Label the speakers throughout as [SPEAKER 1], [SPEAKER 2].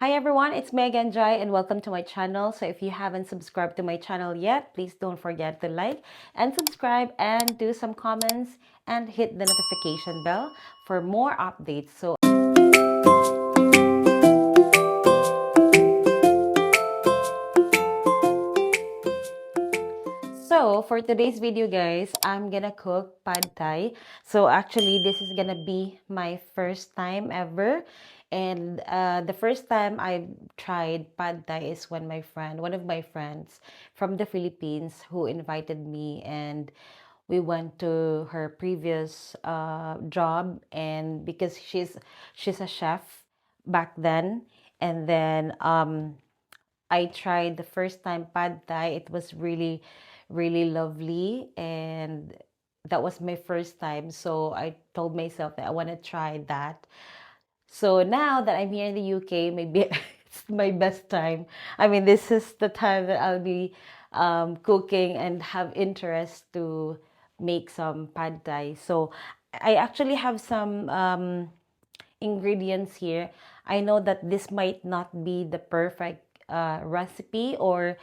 [SPEAKER 1] Hi everyone, it's Megan Jai and welcome to my channel. So if you haven't subscribed to my channel yet, please don't forget to like and subscribe and do some comments and hit the notification bell for more updates. So for today's video guys, I'm gonna cook pad thai. So actually this is gonna be my first time ever. And the first time I tried pad thai is when one of my friends from the Philippines who invited me, and we went to her previous job, and because she's a chef back then. And then I tried the first time pad thai. It was really, really lovely. And that was my first time. So I told myself that I want to try that. So now that I'm here in the UK, maybe it's my best time. I mean, this is the time that I'll be cooking and have interest to make some pad thai. So I actually have some ingredients here. I know that this might not be the perfect recipe or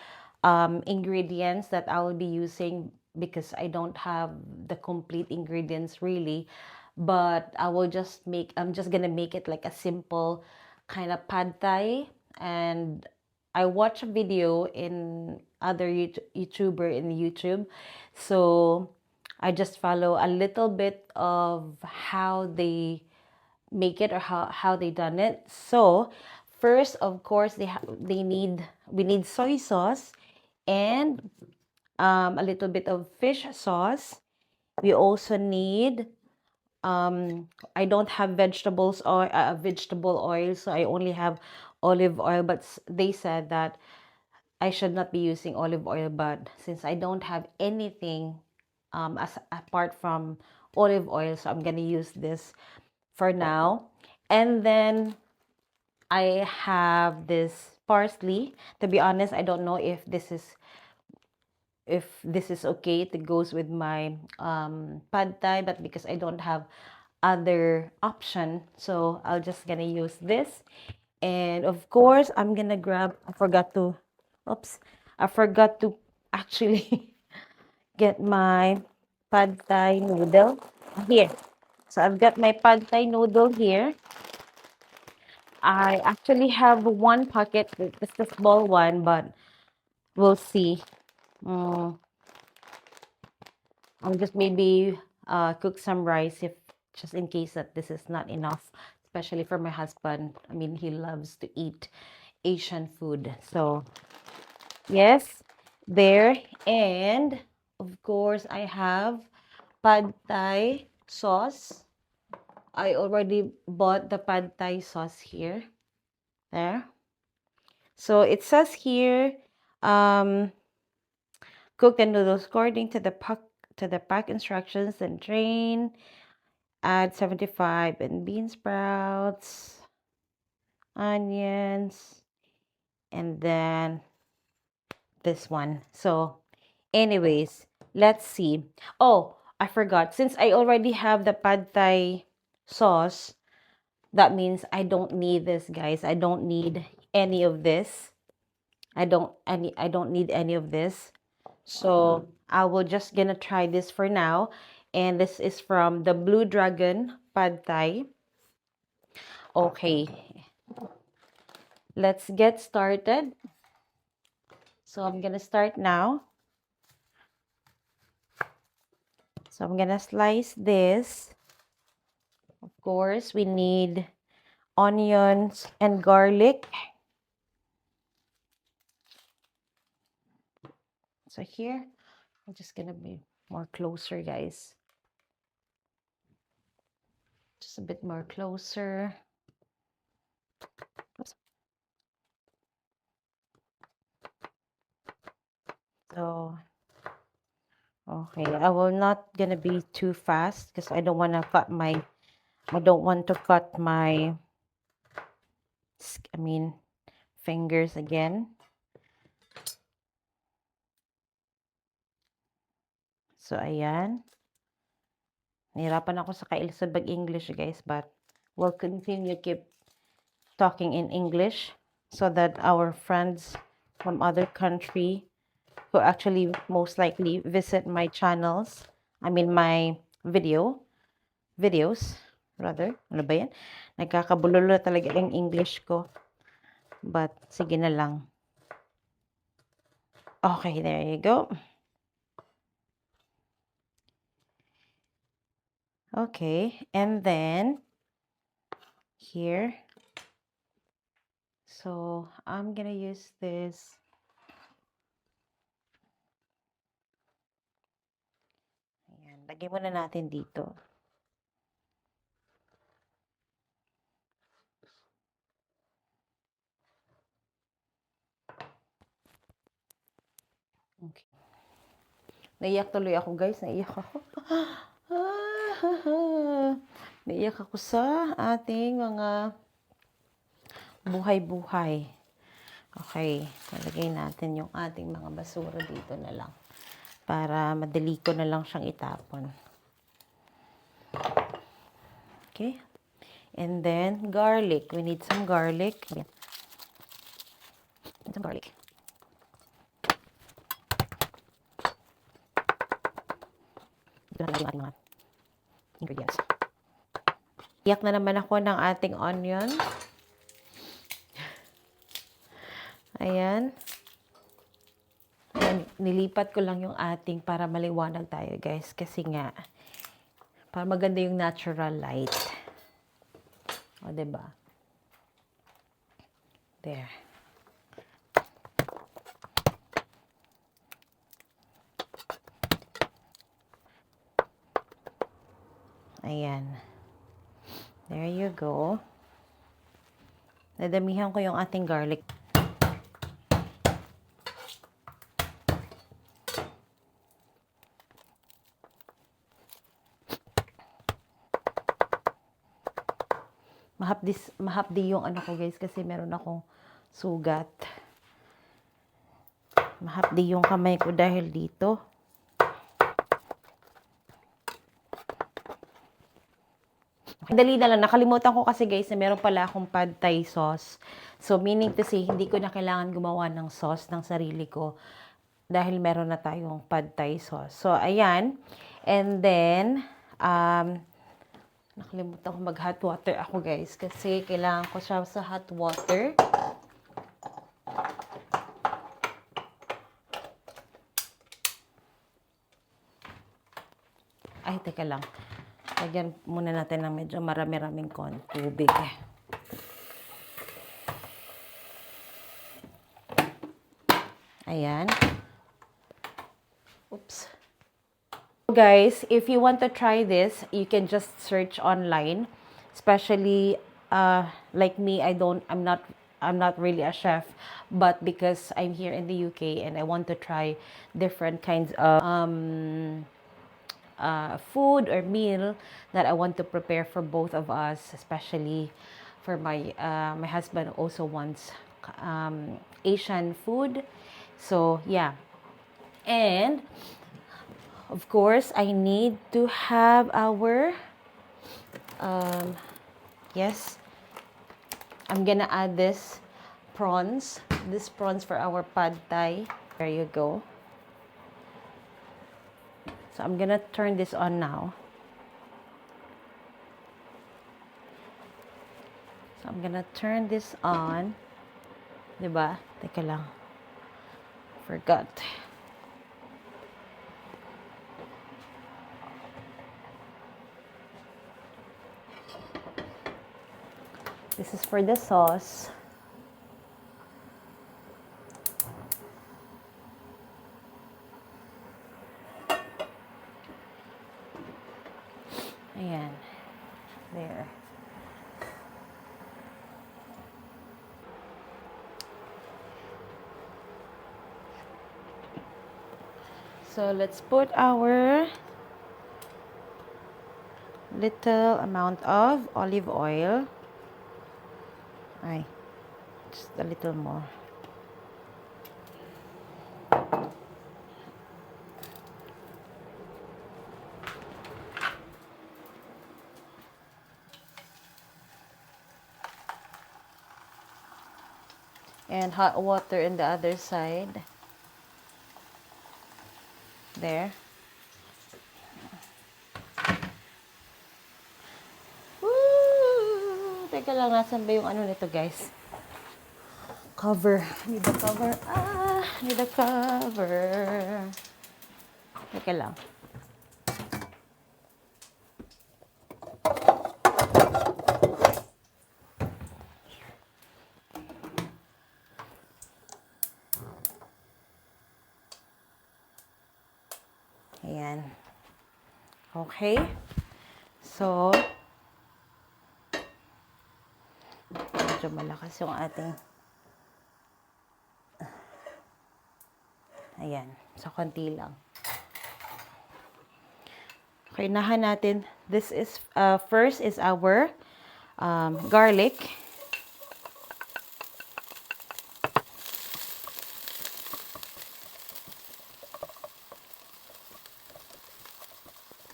[SPEAKER 1] ingredients that I will be using because I don't have the complete ingredients really. But I'm just gonna make it like a simple kind of pad thai. And I watch a video in other YouTuber in YouTube. So I just follow a little bit of how they make it or how they done it. So first, of course, we need soy sauce and a little bit of fish sauce. We also need I don't have vegetable oil, so I only have olive oil. But they said that I should not be using olive oil, but since I don't have anything as apart from olive oil, so I'm gonna use this for now. And then I have this parsley. To be honest, I don't know if this is okay. It goes with my pad thai, but because I don't have other option, so I'll just gonna use this. And of course, I'm gonna grab. Oops, I forgot to actually get my pad thai noodle here. So I've got my pad thai noodle here. I actually have one pocket. It's the small one, but we'll see. Mm, I'll just maybe cook some rice if just in case that this is not enough, especially for my husband. I mean, he loves to eat Asian food. So yes, there. And of course, I have pad thai sauce. I already bought the pad thai sauce here. There. So it says here, um, cook the noodles according to the pack instructions and drain. Add 75 and bean sprouts, onions, and then this one. So, anyways, let's see. Oh, I forgot. Since I already have the pad thai sauce, that means I don't need this, guys. I don't need any of this. I don't need any of this. So I will just gonna try this for now. And this is from the Blue Dragon Pad Thai. Okay, let's get started. So I'm gonna start now. So I'm gonna slice this. Of course, we need onions and garlic. So here, I'm just gonna be more closer, guys. Just a bit more closer. Oops. So, okay, I will not gonna be too fast because I don't want to cut my, I mean, fingers again. So, ayan. Nahirapan ako sa mag-English, guys, but we'll continue keep talking in English. so that our friends from other country who actually most likely visit my channels, I mean my videos, rather. Ano ba yan? Nagkakabulolo talaga yung English ko. But, sige na lang. Okay, there you go. Okay, and then, here. So, I'm gonna use this. Ayan, lagay muna natin dito. Okay. Naiyak tuloy ako, guys. Naiyak ako. Naiyak ako sa ating mga buhay-buhay. Okay, nalagay natin yung ating mga basura dito na lang. Para madali ko na lang siyang itapon. Okay. And then, garlic. We need some garlic. Ayan. Some garlic. Ito na yung ating mga ingredients. Iyak na naman ako ng ating onion. Ayan. Ayan. Nilipat ko lang yung ating para maliwanag tayo, guys. Kasi nga, para maganda yung natural light. O, diba? There. Ayan. There you go. Nadamihan ko yung ating garlic. Mahapdi yung ano ko, guys, kasi meron akong sugat. Mahapdi yung kamay ko dahil dito. Okay. Dali na lang. Nakalimutan ko kasi, guys, na meron pala akong pad thai sauce. So, meaning to say, hindi ko na kailangan gumawa ng sauce ng sarili ko dahil meron na tayong pad thai sauce. So, ayan. And then, nakalimutan ko mag-hot water ako, guys, kasi kailangan ko siya sa hot water. Ay, teka lang. Lagyan muna natin ng medyo marami-raming tubig. Ayan. Oops. Guys, if you want to try this, you can just search online. Especially, like me, I'm not really a chef, but because I'm here in the UK and I want to try different kinds of food or meal that I want to prepare for both of us, especially for my husband also wants Asian food. So yeah, and of course I need to have our yes, I'm gonna add this prawns for our pad thai. There you go. So I'm gonna turn this on now. So I'm gonna turn this on. Diba? Teka lang. Forgot. This is for the sauce. Ayan. There. So let's put our little amount of olive oil. Ay, just a little more. And hot water in the other side. There. Woo! Teka lang, nasan ba yung ano nito, guys? Cover. Need the cover. Need the cover. Teka lang. Ayan. Okay. So, medyo malakas yung ating ayan. So, konti lang. Okay, nahan natin. This is, first is our garlic.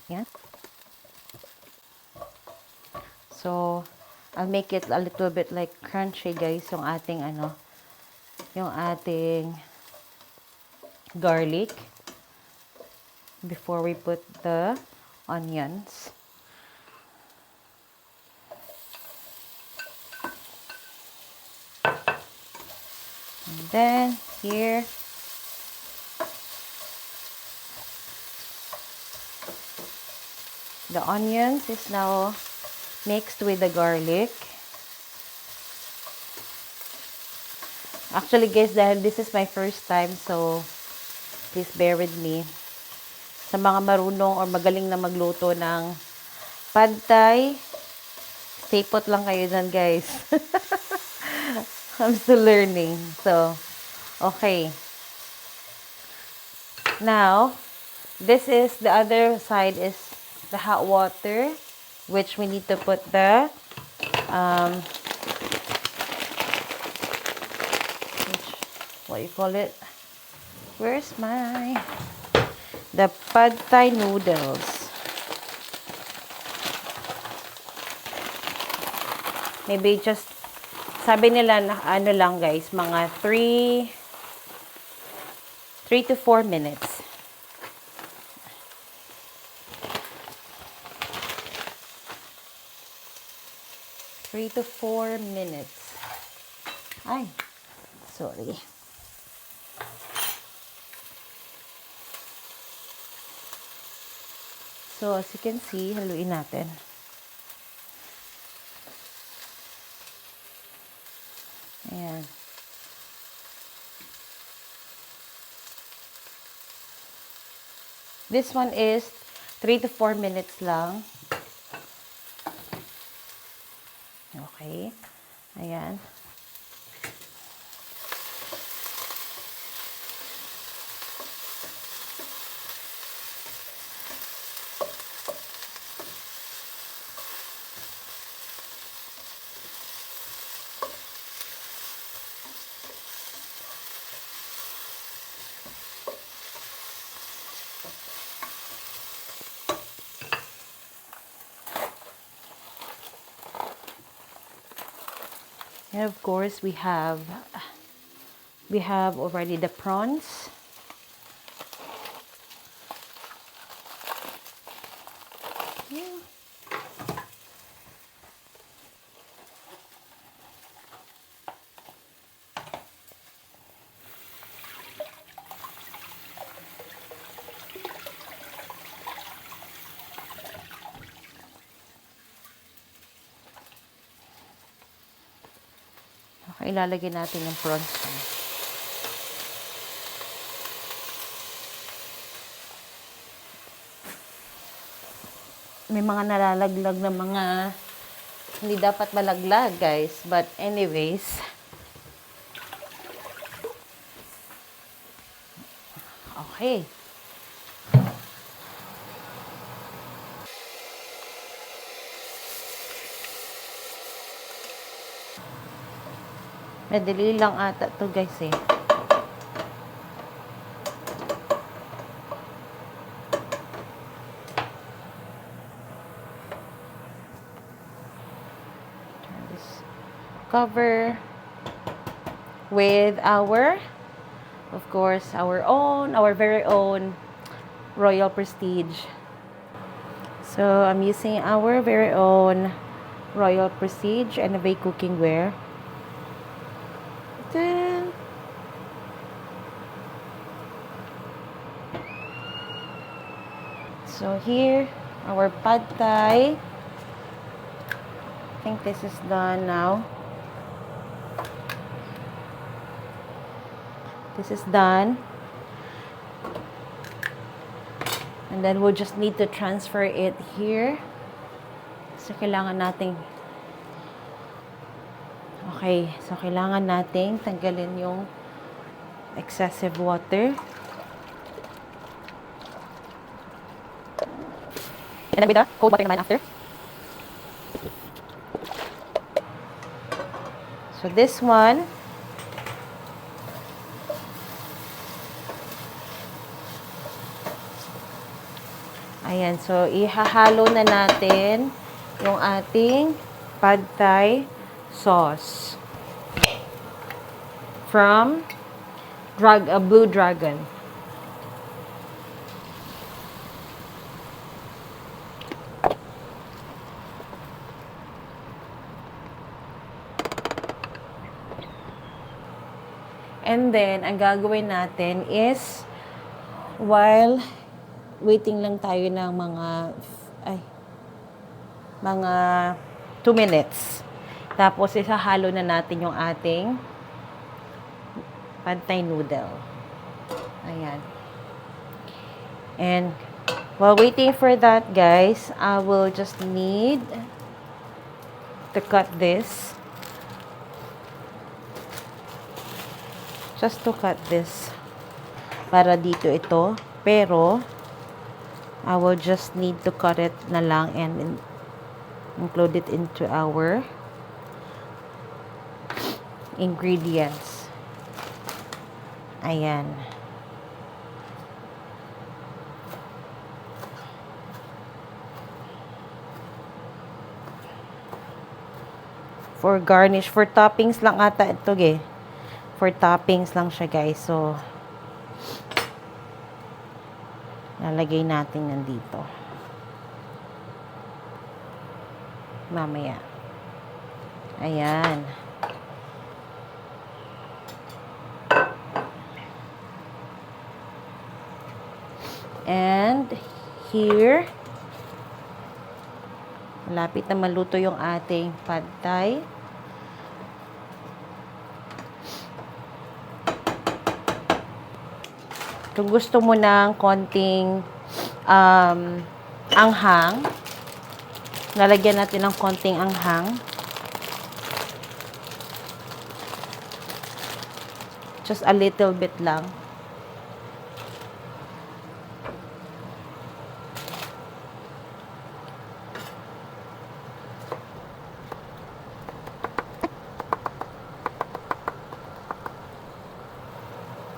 [SPEAKER 1] Yan. So, I'll make it a little bit like crunchy, guys, yung ating garlic before we put the onions. And then, here, the onions is now mixed with the garlic. Actually, guys, dahil this is my first time, so please bear with me. Sa mga marunong or magaling na magluto ng pad thai, stay put lang kayo dyan, guys. I'm still learning. So, okay. Now, this is the other side is the hot water, which we need to put the what you call it? Where's the pad thai noodles? Maybe just sabi nila na ano lang, guys, mga 3 to 4 minutes. Ay, sorry. So, as you can see, haluin natin. Ayan. This one is 3 to 4 minutes lang. Okay. Ayan. And of course, we have already the prawns. Yeah. Okay, ilalagay natin yung prawns. May mga nalalaglag na mga hindi dapat malaglag, guys. But anyways, okay. Madali lang ata to, guys, eh. Turn this cover. with our, of course, our very own Royal Prestige. So, I'm using our very own Royal Prestige Innovate Cookingware. Then, so here, our pad thai. I think this is done now. This is done. And then we'll just need to transfer it here. So, kailangan nating tanggalin yung excessive water. And then with the cold water naman after. So, this one, ayan, so ihahalo na natin yung ating pad thai sauce from Blue Dragon. And then, ang gagawin natin is, while waiting lang tayo ng mga 2 minutes. Tapos, isahalo na natin yung ating pad thai noodle. Ayan. And, while waiting for that, guys, I will just need to cut this. Just to cut this. Para dito ito. Pero, I will just need to cut it na lang and include it into our ingredients. Ayan. For garnish, for toppings lang ata ito For toppings lang siya, guys. So, lalagay natin nandito. Mamaya. Ayan. And, here, malapit na maluto yung ating pad thai. Kung gusto mo ng konting anghang, lalagyan natin ng konting anghang. Just a little bit lang.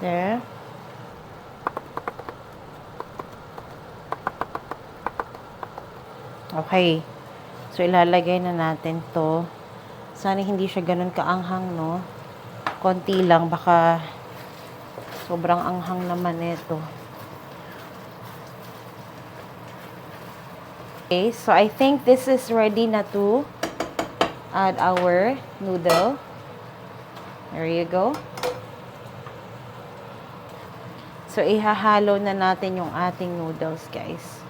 [SPEAKER 1] There. Okay. So, ilalagay na natin to. Sana hindi siya ganun kaanghang, no? Konti lang. Baka sobrang anghang naman ito. Okay. So, I think this is ready na to add our noodle. There you go. So, ihahalo na natin yung ating noodles, guys.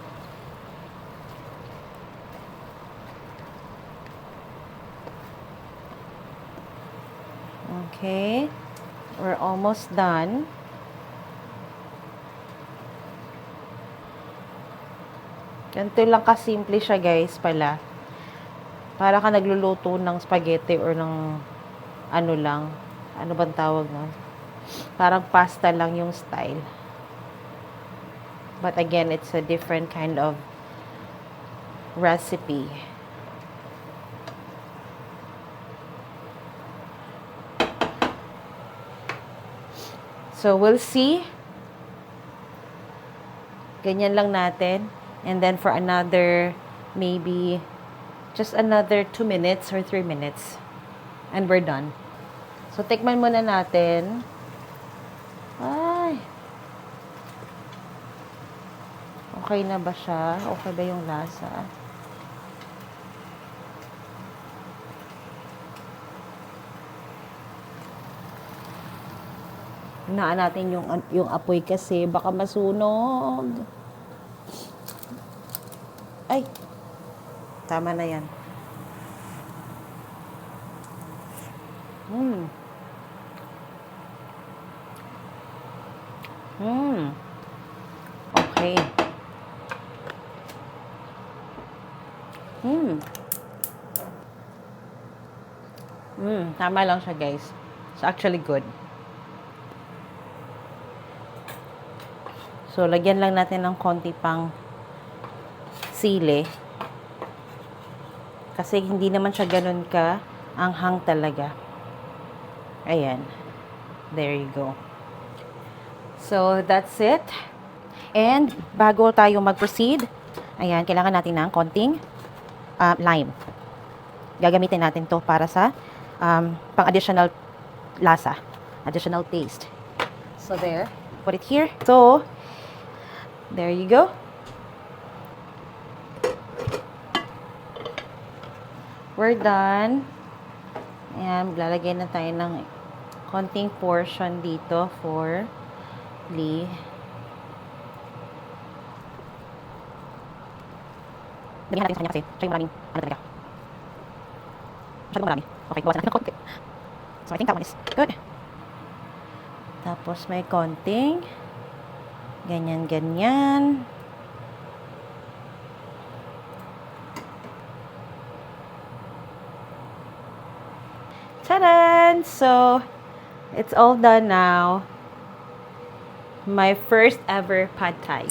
[SPEAKER 1] Okay, we're almost done. Ganito lang kasimple siya, guys, pala. Para ka nagluluto ng spaghetti or ng ano lang. Ano bang tawag nun? Parang pasta lang yung style. But again, it's a different kind of recipe. So, we'll see. Ganyan lang natin. And then, for another, maybe, just another 2 minutes or 3 minutes. And we're done. So, So, tikman muna natin. Ay. Okay na ba siya? Okay ba yung lasa? Hinaan natin yung apoy kasi baka masunog. Ay. Tama na yan. Okay. Tama lang siya, guys. It's actually good. So, lagyan lang natin ng konti pang sili. Kasi hindi naman siya ganun ka anghang talaga. Ayan. There you go. So, that's it. And, bago tayo mag-proceed, ayan, kailangan natin ng konting lime. Gagamitin natin to para sa pang-additional lasa, additional taste. So, there. Put it here. So, there you go. We're done. Ayan, maglalagay na tayo ng konting portion dito for Lee. Lagyan natin sa kanya kasi siya yung maraming talaga. Masyadong marami. Okay, bawasan natin ng konti. So, I think that one is good. Tapos, may konting ganyan-ganyan. Tadaan! So, it's all done now. My first ever pad thai.